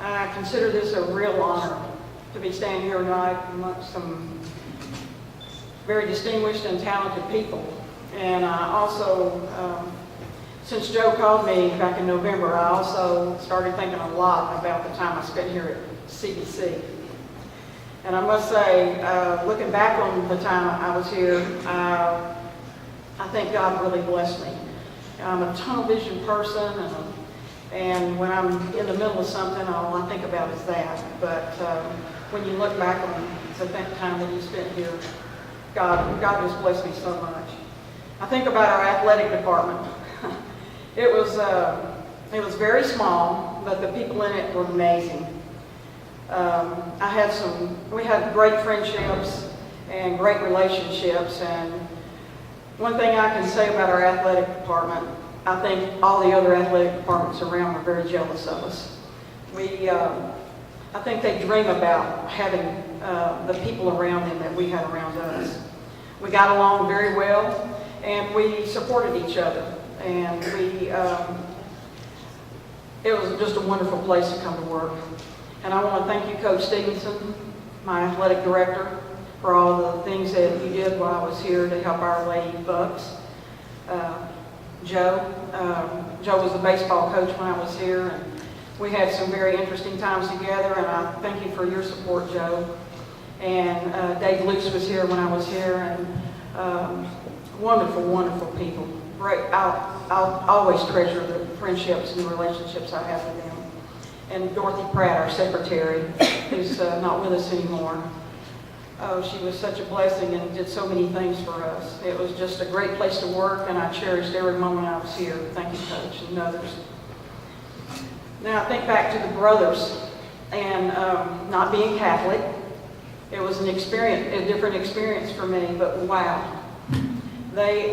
I consider this a real honor to be standing here tonight amongst some very distinguished and talented people. And I also, since Joe called me back in November, I also started thinking a lot about the time I spent here at CBC. And I must say, looking back on the time I was here, I think God really blessed me. I'm a tunnel vision person, and when I'm in the middle of something, all I think about is that. But when you look back on the time that you spent here, God just blessed me so much. I think about our athletic department. It was very small, but the people in it were amazing. We had great friendships and great relationships, and one thing I can say about our athletic department, I think all the other athletic departments around were very jealous of us. I think they dream about having the people around them that we had around us. We got along very well, and we supported each other, and it was just a wonderful place to come to work. And I want to thank you, Coach Stevenson, my athletic director, for all the things that you did while I was here to help our Lady Bucks. Joe was the baseball coach when I was here, and we had some very interesting times together, and I thank you for your support, Joe. And Dave Luce was here when I was here, and wonderful, wonderful people. Great. I'll always treasure the friendships and the relationships I have with them. And Dorothy Pratt, our secretary, who's not with us anymore. Oh, she was such a blessing and did so many things for us. It was just a great place to work, and I cherished every moment I was here. Thank you, Coach, and others. Now, I think back to the brothers, and not being Catholic, it was a different experience for me, but wow. They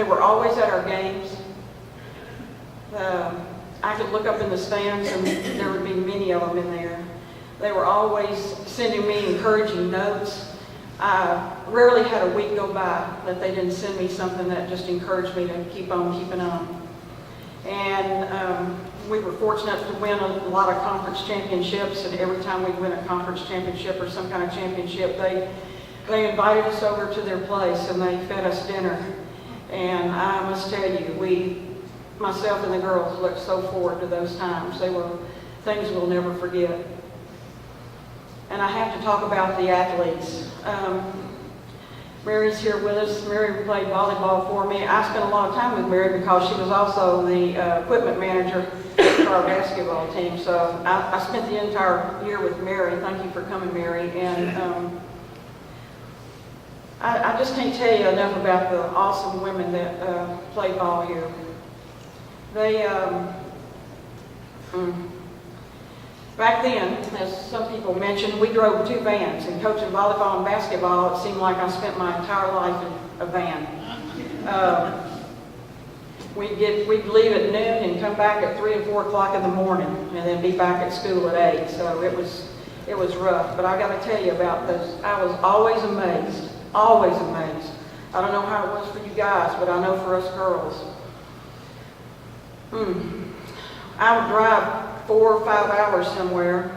were always at our games. I could look up in the stands, and there would be many of them in there. They were always sending me encouraging notes. I rarely had a week go by that they didn't send me something that just encouraged me to keep on keeping on. And we were fortunate to win a lot of conference championships, and every time we'd win a conference championship or some kind of championship, they invited us over to their place and they fed us dinner. And I must tell you, myself and the girls looked so forward to those times. They were things we'll never forget. And I have to talk about the athletes. Mary's here with us. Mary played volleyball for me. I spent a lot of time with Mary because she was also the equipment manager for our basketball team. So I spent the entire year with Mary. Thank you for coming, Mary. And I just can't tell you enough about the awesome women that play ball here. Back then, as some people mentioned, we drove 2 vans. And coaching volleyball and basketball, it seemed like I spent my entire life in a van. We'd leave at noon and come back at 3 and 4 o'clock in the morning, and then be back at school at 8. So it was rough. But I got to tell you about those. I was always amazed. Always amazed. I don't know how it was for you guys, but I know for us girls. I would drive 4 or 5 hours somewhere,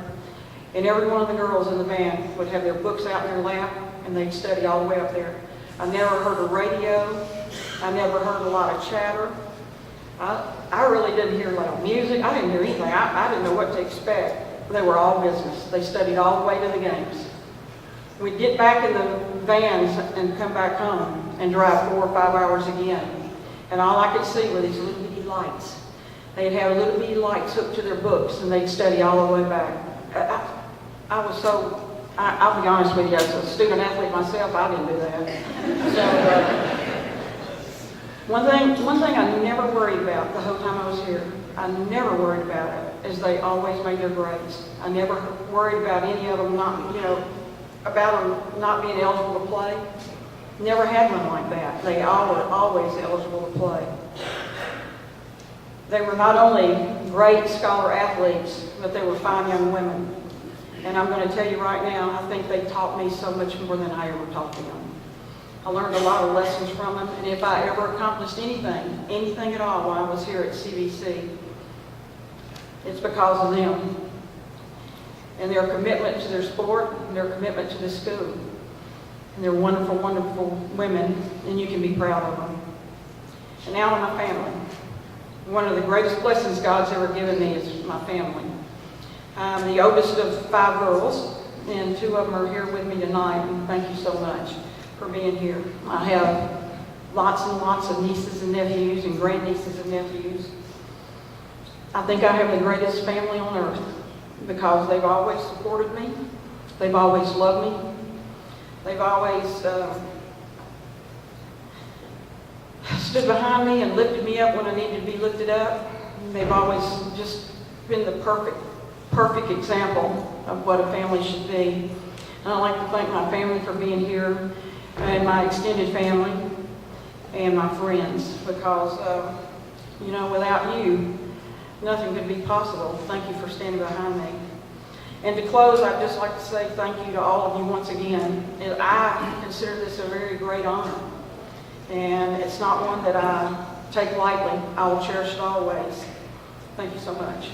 and every one of the girls in the van would have their books out in their lap, and they'd study all the way up there. I never heard a radio. I never heard a lot of chatter. I really didn't hear loud music. I didn't hear anything. I didn't know what to expect. They were all business. They studied all the way to the games. We'd get back in the vans and come back home and drive 4 or 5 hours again. And all I could see were these little bitty lights. They'd have little bitty lights hooked to their books, and they'd study all the way back. I'll be honest with you, as a student athlete myself, I didn't do that. So, one thing I never worried about the whole time I was here, I never worried about it, is they always made their grades. I never worried about any of them about them not being eligible to play. Never had one like that. They all were always eligible to play. They were not only great scholar athletes, but they were fine young women. And I'm going to tell you right now, I think they taught me so much more than I ever taught them. I learned a lot of lessons from them, and if I ever accomplished anything at all while I was here at CBC, It's because of them and their commitment to their sport and their commitment to the school. And they're wonderful, wonderful women, and you can be proud of them. And now my family. One of the greatest blessings God's ever given me is my family. I'm the oldest of 5 girls, and 2 of them are here with me tonight, and thank you so much for being here. I have lots and lots of nieces and nephews and grandnieces and nephews. I think I have the greatest family on earth because they've always supported me. They've always loved me. They've always stood behind me and lifted me up when I needed to be lifted up. They've always just been the perfect example of what a family should be. And I'd like to thank my family for being here, and my extended family, and my friends, because, without you, nothing could be possible. Thank you for standing behind me. And to close, I'd just like to say thank you to all of you once again. And I consider this a very great honor. And it's not one that I take lightly. I will cherish it always. Thank you so much.